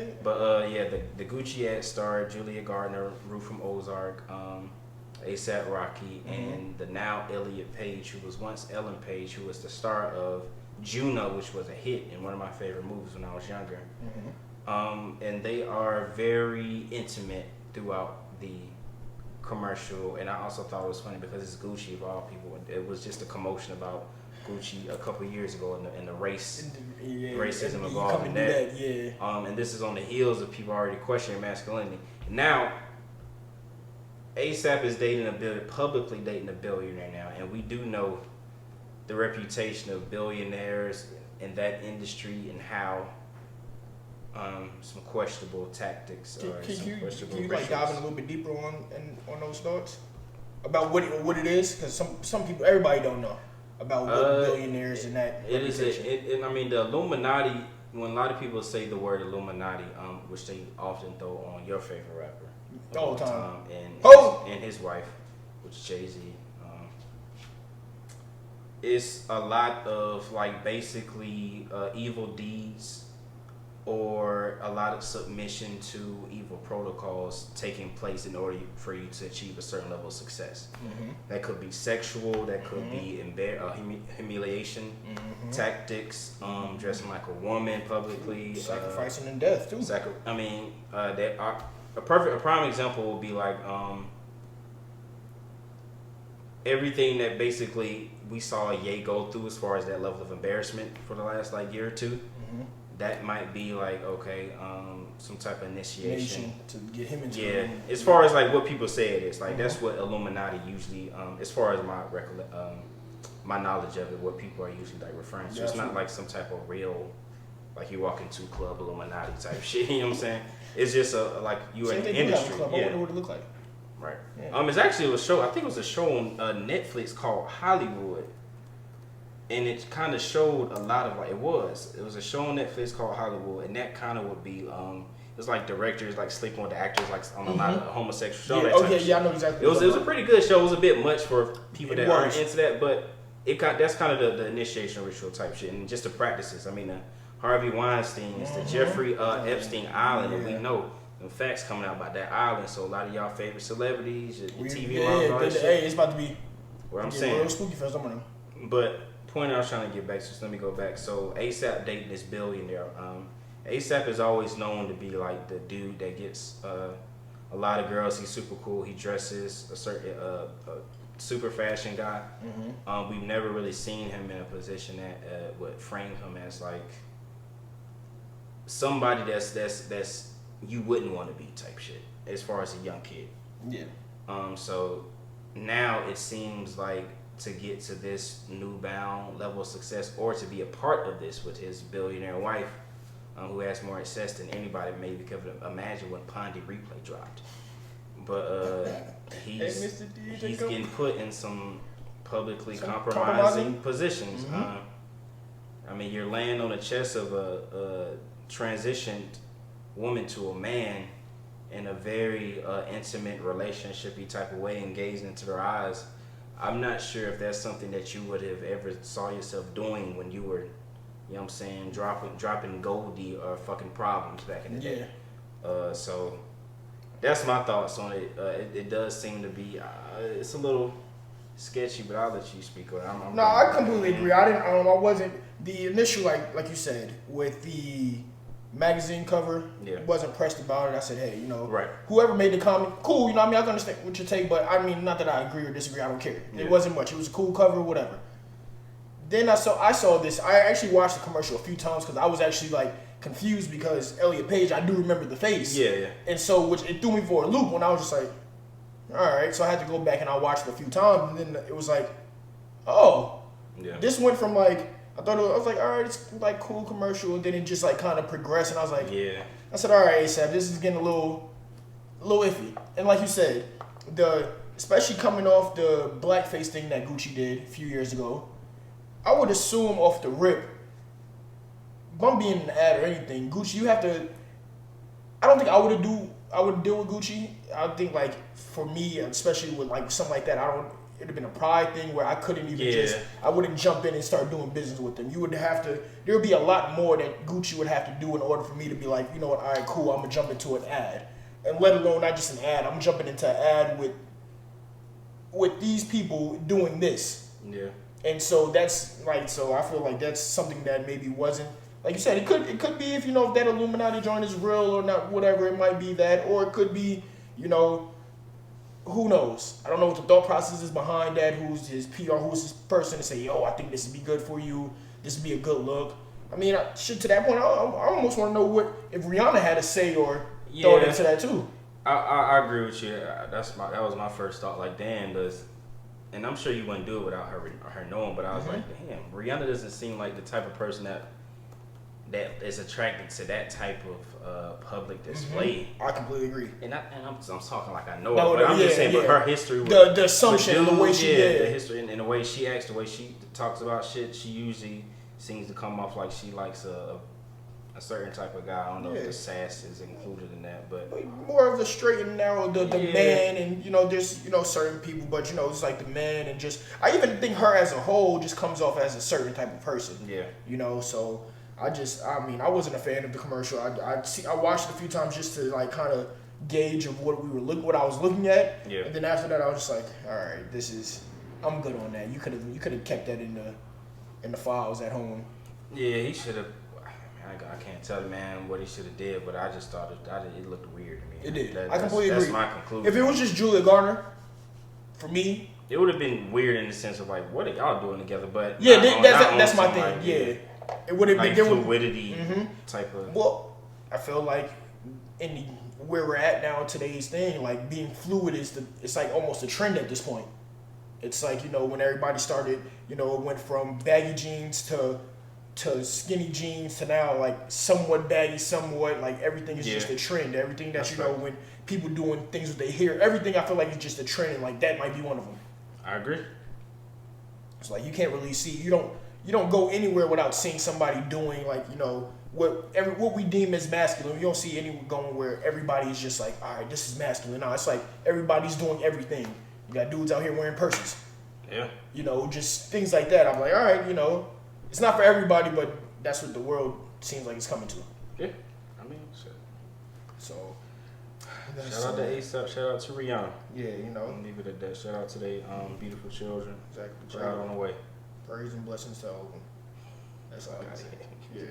okay. But yeah, the Gucci ad starred Julia Gardner, Ruth from Ozark, ASAP Rocky, and the now Elliot Page, who was once Ellen Page, who was the star of Juno, which was a hit in one of my favorite movies when I was younger. And they are very intimate throughout the commercial, and I also thought it was funny because it's Gucci of all people. It was just a commotion about Gucci a couple of years ago in the racism involved in that. And this is on the heels of people already questioning masculinity. Now, ASAP is publicly dating a billionaire now, and we do know the reputation of billionaires in that industry and how some questionable tactics. Can you like dive in a little bit deeper on those thoughts about what it is? Because some people, everybody don't know about what billionaires and that. It is. I mean, the Illuminati. When a lot of people say the word Illuminati, which they often throw on your favorite rapper all the time, and his wife, which is Jay-Z. It's a lot of like basically evil deeds or a lot of submission to evil protocols taking place in order for you to achieve a certain level of success. That could be sexual, that could be humiliation tactics, dressing like a woman publicly, sacrificing in death too. A prime example would be like everything that basically we saw Ye go through as far as that level of embarrassment for the last like year or two. That might be like some type of initiation to get him into the room. As far as like what people say it is, like that's what Illuminati usually, as far as my knowledge of it, what people are usually like referring to. It's not like some type of real, like you walk into Club Illuminati type shit. You know what I'm saying? It's just like you in the industry. I wonder what it look like. Right. It's actually a show. I think it was a show on Netflix called Hollywood. And it kind of showed a lot of like it was a show on Netflix called Hollywood, and that kind of would be it was like directors like sleeping with the actors like on a lot of homosexual show. I know exactly. It was a pretty good show. It was a bit much for people that aren't into that, but that's kind of the initiation ritual type shit, and just the practices. I mean, the Harvey Weinstein, the Jeffrey Epstein Island, and we know the facts coming out about that island. So a lot of y'all favorite celebrities, your TV moms, all that shit. Hey, it's about to be. What I'm saying. Spooky for some of them. But point I was trying to get back to, so let me go back. So ASAP dating this billionaire. ASAP is always known to be like the dude that gets a lot of girls. He's super cool. He dresses a certain super fashion guy. We've never really seen him in a position that would frame him as like somebody that's you wouldn't want to be type shit as far as a young kid. So now it seems like to get to this newbound level of success, or to be a part of this with his billionaire wife, who has more access than anybody maybe could imagine when Pondy Replay dropped. But he's getting put in some publicly compromising positions. I mean, you're laying on the chest of a transitioned woman to a man in a very intimate relationship-y type of way, and gazing into their eyes. I'm not sure if that's something that you would have ever saw yourself doing when you were, you know what I'm saying, dropping Goldie or fucking Problems back in the day. So that's my thoughts on it. It does seem to be, it's a little sketchy, but I'll let you speak on it. I completely agree. I wasn't, the initial, like you said, with the magazine cover, wasn't pressed about it. I said, hey, whoever made the comment, cool, I can understand what you take, but I mean, not that I agree or disagree, I don't care. It wasn't much. It was a cool cover, whatever. Then I saw this. I actually watched the commercial a few times because I was actually like confused because Elliot Page, I do remember the face. And so, which it threw me for a loop when I was just like, all right. So I had to go back and I watched it a few times, and then it was like, this went from like, I was like, all right, it's like cool commercial, and then it just like kind of progressed, and I was like, I said, all right, ASAP, this is getting a little iffy. And like you said, especially coming off the blackface thing that Gucci did a few years ago, I would assume off the rip, I'm being an ad or anything, Gucci, you have to. I don't think I would deal with Gucci. I think like for me, especially with like something like that, it'd have been a pride thing where I couldn't even I wouldn't jump in and start doing business with them. You would have to, there would be a lot more that Gucci would have to do in order for me to be like, you know what, all right, cool, I'm going to jump into an ad. And let alone not just an ad, I'm jumping into an ad with these people doing this. Yeah. And so that's like, so I feel like that's something that maybe wasn't, like you said, it could be if, you know, if that Illuminati joint is real or not, whatever, it might be that, or it could be, you know, who knows? I don't know what the thought process is behind that. Who's his PR? Who's his person to say, yo, I think this would be good for you. This would be a good look. I mean, shit, to that point, I almost want to know what if Rihanna had to say or throw it into that too. I agree with you. That was my first thought. Like, damn, and I'm sure you wouldn't do it without her knowing. But I was like, damn, Rihanna doesn't seem like the type of person that is attracted to that type of public display. I completely agree. And I'm talking like I know it, but I'm just saying, but her history, the assumption, the way she the history, and the way she acts, the way she talks about shit, she usually seems to come off like she likes a certain type of guy. I don't know if the sass is included in that, but more of the straight and narrow, the man, and you know, there's, you know, certain people, but you know, it's like the man, and just I even think her as a whole just comes off as a certain type of person. Yeah, you know, so. I wasn't a fan of the commercial. I watched it a few times just to like kind of gauge of what I was looking at. Yeah. And then after that, I was just like, all right, I'm good on that. You could have kept that in the files at home. Yeah, he should have. I can't tell the man what he should have did, but I just thought it looked weird to me. It did. I completely agree. That's my conclusion. If it was just Julia Garner, for me, it would have been weird in the sense of like, what are y'all doing together? But yeah, that's my thing. Yeah. It would have like been fluidity type of. Well, I feel like where we're at now, today's thing, like being fluid it's like almost a trend at this point. It's like, you know, when everybody started, you know, it went from baggy jeans to skinny jeans to now like somewhat baggy, somewhat like everything is just a trend. Everything that when people doing things with their hair, everything I feel like is just a trend. And like that might be one of them. I agree. It's like you can't really see. You don't go anywhere without seeing somebody doing like, you know, what we deem as masculine. You don't see anyone going where everybody is just like, all right, this is masculine. No, it's like everybody's doing everything. You got dudes out here wearing purses. Yeah. You know, just things like that. I'm like, all right, you know, it's not for everybody, but that's what the world seems like it's coming to. Yeah. I mean, shit. So. Shout out to ASAP. Shout out to Rihanna. Yeah, you know. Leave it at that. Shout out to their beautiful children. Exactly. Child on the way. Praise and blessings to all of them. That's all I got. Yeah.